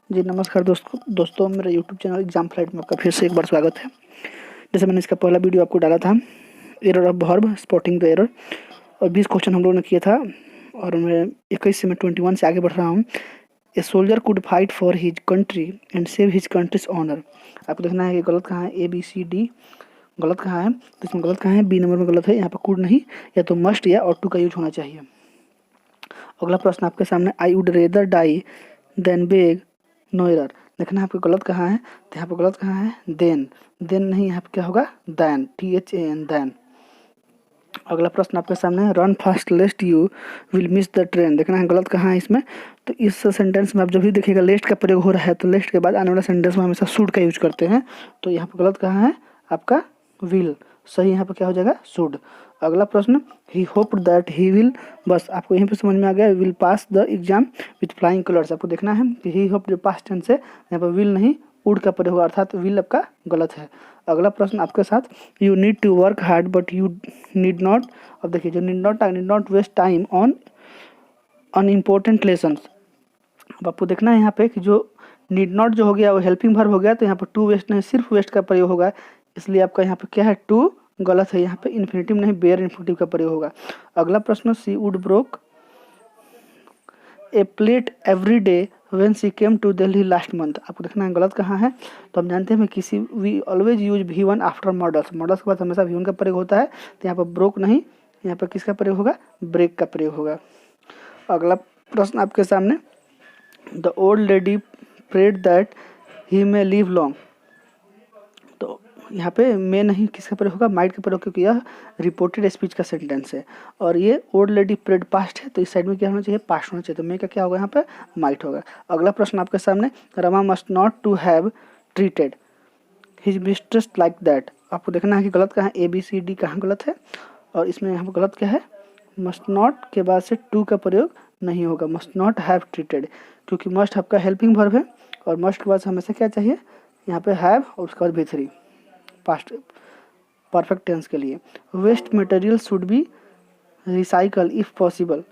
जी नमस्कार दोस्तों मेरे यूट्यूब चैनल एग्जाम फ्लाइट में आपका फिर से एक बार स्वागत है। जैसे मैंने इसका पहला वीडियो आपको डाला था, error of verb spotting the error, और 20 क्वेश्चन हम लोगों ने किया था और मैं 21 से मैं 21 से आगे बढ़ रहा हूँ। A soldier could fight for his country and save his country's honour. आपको देखना है कि गलत कहाँ है, ABCD गलत कहाँ है, तो इसमें गलत कहाँ है, बी नंबर में गलत है। यहाँ पर कुड नहीं, या तो मस्ट या और टू का यूज होना चाहिए। अगला प्रश्न आपके सामने, I would rather die than beg no error. देखना है आपको गलत कहाँ है, तो यहाँ पर गलत कहाँ है, देन नहीं, यहाँ पे क्या होगा, दैन, THAN दैन। अगला प्रश्न आपके सामने है, run fast लेस्ट you will miss the train. देखना है गलत कहाँ है इसमें, तो इस सेंटेंस में आप जब भी देखिएगा लेस्ट का प्रयोग हो रहा है तो लेस्ट के बाद आने वाला सेंटेंस में हमेशा शुड का यूज करते हैं। तो यहाँ पर गलत कहाँ है आपका, विल। सही यहाँ पर क्या हो जाएगा, शुड। अगला प्रश्न, ही होप्ड दैट ही विल, बस आपको यहीं पे समझ में आ गया, will pass the exam with flying colours. आपको देखना है कि ही होप जो पास्ट टेंस है, यहाँ पर विल नहीं वुड का प्रयोग होगा, अर्थात विल आपका गलत है। अगला प्रश्न आपके साथ, you need to work hard but you need not. अब देखिए जो need not waste time on unimportant lessons. अब आपको देखना है यहाँ पे कि जो नीड नॉट जो हो गया वो हेल्पिंग वर्ब हो गया, तो यहाँ पर टू वेस्ट नहीं सिर्फ वेस्ट का प्रयोग होगा, इसलिए आपका यहाँ पे क्या है, टू गलत है। यहाँ पे इन्फिनेटिव नहीं बेयर इन्फिनेटिव का प्रयोग होगा। अगला प्रश्न, she would broke a plate every day when she came to Delhi last month. आपको देखना है गलत कहाँ है, तो हम जानते हैं किसी we always use V1 after modals के बाद हमेशा V1 का प्रयोग होता है, तो यहाँ पर ब्रोक नहीं, यहाँ पर किसका प्रयोग होगा, ब्रेक का प्रयोग होगा। अगला प्रश्न आपके सामने, the old lady prayed that he may live long. तो यहाँ पे मे नहीं किसका प्रयोग होगा, माइट का प्रयोग, क्योंकि यह रिपोर्टेड स्पीच का सेंटेंस है और ये ओल्ड लेडी प्रेड पास्ट है, तो इस साइड में क्या होना चाहिए, पास्ट होना चाहिए, तो मे का क्या होगा, यहाँ पे माइट होगा। अगला प्रश्न आपके सामने, Rama must not to have treated his mistress like that. आपको देखना है कि गलत कहाँ है, ABCD कहाँ गलत है, और इसमें यहाँ पर गलत क्या है, मस्ट नॉट के बाद से टू का प्रयोग नहीं होगा, मस्ट नॉट हैव ट्रीटेड, क्योंकि मस्ट आपका हेल्पिंग वर्ब है और मस्ट के बाद से हमेशा क्या चाहिए, यहाँ पे हैव और उसके बाद V3 पास्ट परफेक्ट टेंस के लिए। Waste material should be recycle if possible.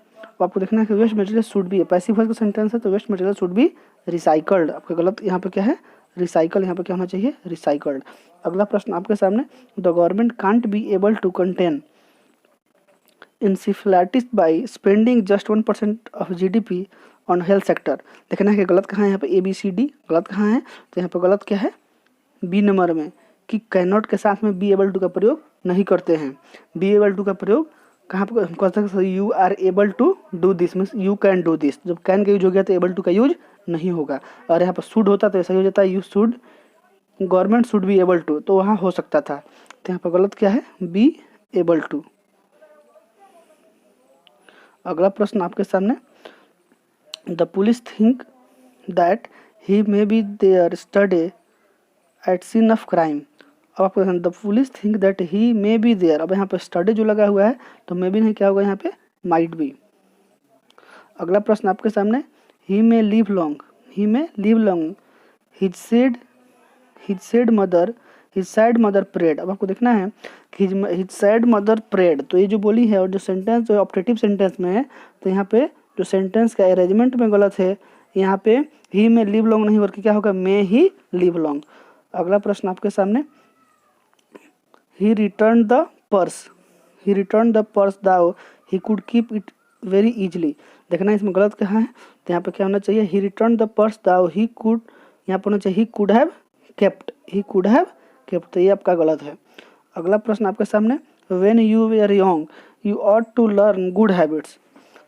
आपको देखना है कि waste material should be, passive voice का सेंटेंस है, तो waste material should be recycled. आपका गलत यहाँ पे क्या है, रिसाइकल, यहाँ पे क्या होना चाहिए, रिसाइकल्ड। अगला प्रश्न आपके सामने, the government can't be able to contain encephalitis by spending just 1% of GDP on health sector. देखना है कि गलत कहाँ है, यहाँ पे ABCD गलत कहाँ है, तो यहाँ पे गलत क्या है, बी नंबर में, कि कैन नॉट के साथ में बी एबल टू का प्रयोग नहीं करते हैं। बी एबल टू का प्रयोग कहाँ पर हम कर सकते हैं, you are able to do this means you can do this. जब कैन का यूज हो गया तो एबल टू का यूज नहीं होगा, और यहाँ पर शुड होता तो ऐसा ही हो जाता है, you should, government should be able to, तो वहाँ हो सकता था, तो यहाँ पर गलत क्या है, बी एबल टू। अगला प्रश्न आपके सामने, the police think that he may be there study at scene of crime. अब आपको the police think that he may be there, अब यहाँ पे स्टडी जो लगा हुआ है तो मे बी नहीं क्या होगा, यहाँ पे माइट बी। अगला प्रश्न आपके सामने, he may live long, he may live long, his sad mother prayed. अब आपको देखना है कि हिज सैड मदर प्रेड, तो ये जो बोली है और जो सेंटेंस जो ऑप्टेटिव सेंटेंस में है, तो यहाँ पे जो सेंटेंस का अरेंजमेंट में गलत है, यहाँ पे ही में लिव लॉन्ग नहीं बल्कि क्या होगा, मे ही लिव लॉन्ग। अगला प्रश्न आपके सामने, ही रिटर्न द पर्स दाओ he could keep it very easily. देखना इसमें गलत कहाँ है, तो यहाँ पे क्या होना चाहिए, ही रिटर्न द पर्स दाओ ही कुड, यहाँ पर होना चाहिए ही कुड हैव केप्ट, तो ये आपका गलत है। अगला प्रश्न आपके सामने, when you were young you ought to learn good habits.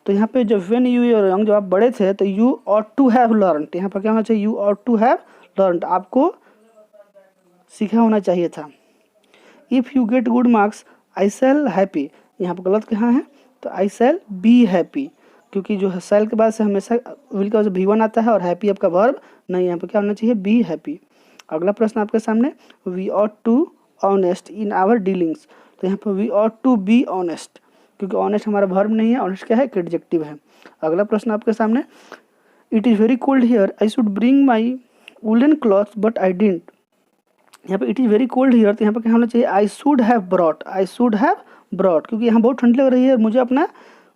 तो यहाँ पे जब व्हेन यू वर यंग, जब आप बड़े थे तो you ought to have learn, तो यहाँ पर क्या होना चाहिए, you ought to have learn, आपको सीखा होना चाहिए था। If you get good marks I sell happy, यहाँ पर गलत कहाँ है, तो आई सेल बी हैप्पी, क्योंकि जो है सेल के बाद से हमेशा विल का V1 आता है और हैप्पी आपका वर्ब नहीं, यहाँ पर क्या होना चाहिए, बी हैप्पी। अगला प्रश्न आपके सामने, we ought to honest in our dealings. तो यहाँ पर we ought to be honest, क्योंकि ऑनेस्ट हमारा वर्ब नहीं है, ऑनेस्ट क्या है, एडजेक्टिव है। अगला प्रश्न आपके सामने, it is very cold here I should bring my woollen clothes but I didn't. यहाँ पे it is very cold here, तो यहाँ पे क्या होना चाहिए, आई शुड हैव ब्रॉट, क्योंकि यहाँ बहुत ठंड लग रही है, मुझे अपना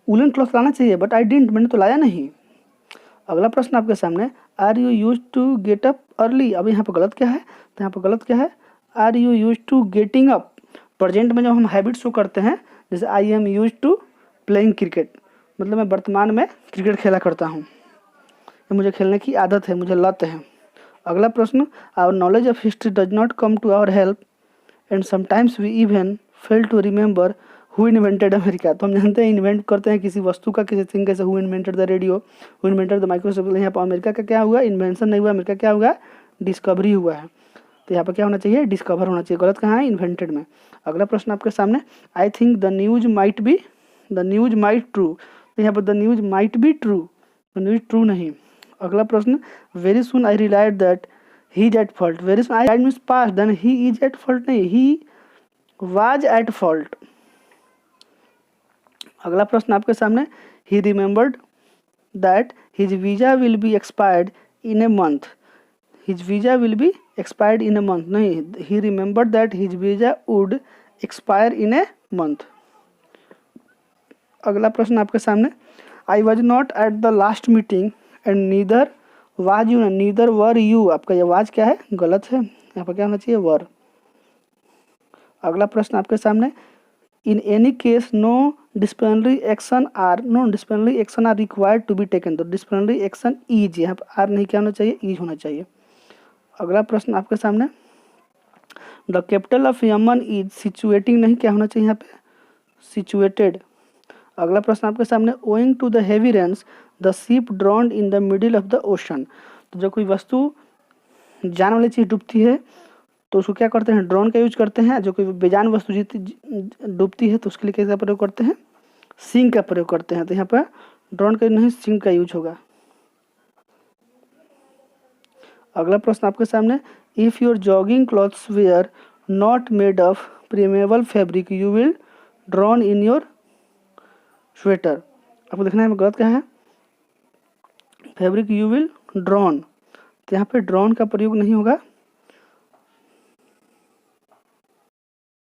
वुलन क्लॉथ लाना चाहिए, बट आई डिडंट, मैंने तो लाया नहीं। अगला प्रश्न आपके सामने, are you use to get up early. अब यहाँ पर गलत क्या है, तो यहाँ पर गलत क्या है, are you use to getting up. Present में जब हम हैबिट शो करते हैं, जैसे I am use to playing cricket, मतलब मैं वर्तमान में क्रिकेट खेला करता हूँ, ये मुझे खेलने की आदत है, मुझे लत है। अगला प्रश्न, our knowledge of history does not come to our help and sometimes we even fail to remember who invented America. तो हम जानते हैं इन्वेंट करते हैं किसी वस्तु का, किसी थिंग, कैसे who invented the radio, who invented the microwave. यहाँ पर अमेरिका का क्या हुआ, इन्वेंशन नहीं हुआ, अमेरिका क्या हुआ, डिस्कवरी हुआ है। तो यहाँ पर क्या होना चाहिए, डिस्कवर होना चाहिए। गलत कहाँ है, इन्वेंटेड में। अगला प्रश्न आपके सामने, I think the news might be, the news might true. तो यहाँ पर the news might be true, the news true नहीं। अगला प्रश्न, very soon I realise that he is at fault. Very soon I means past, then he is at fault नहीं, he was at fault. अगला प्रश्न आपके सामने, he remembered that his visa will be expired in a month. His visa will be expired in a month नहीं, he remembered that his visa would expire in a month. अगला प्रश्न आपके सामने, I was not at the last meeting and neither was you, neither were you. आपका ये was क्या है, गलत है, यहाँ पर क्या होना चाहिए, वर। अगला प्रश्न आपके सामने, in any case no disciplinary action are, no disciplinary action are required to be taken. तो डिसिप्लिनरी एक्शन इज, यहाँ पर आर नहीं क्या होना चाहिए, इज होना चाहिए। अगला प्रश्न आपके सामने, the capital of Yemen is situating नहीं क्या होना चाहिए यहाँ पे, सिचुएटेड। अगला प्रश्न आपके सामने, owing to the heavy rains the ship drowned in the middle of the ocean. तो जब कोई वस्तु, जान वाली चीज़ डूबती है तो उसको क्या करते हैं, ड्रोन का यूज करते हैं। जो कोई बेजान वस्तु डूबती है तो उसके लिए कैसा प्रयोग करते हैं, सिंक का प्रयोग करते हैं। तो यहाँ पर ड्रोन का नहीं, सिंक का यूज होगा। अगला प्रश्न आपके सामने, if your jogging clothes were not made of permeable fabric you will drown in your sweater. आपको देखना है गलत क्या है, फैब्रिक यू विल ड्रॉन। तो यहाँ पे ड्रॉन का प्रयोग नहीं होगा,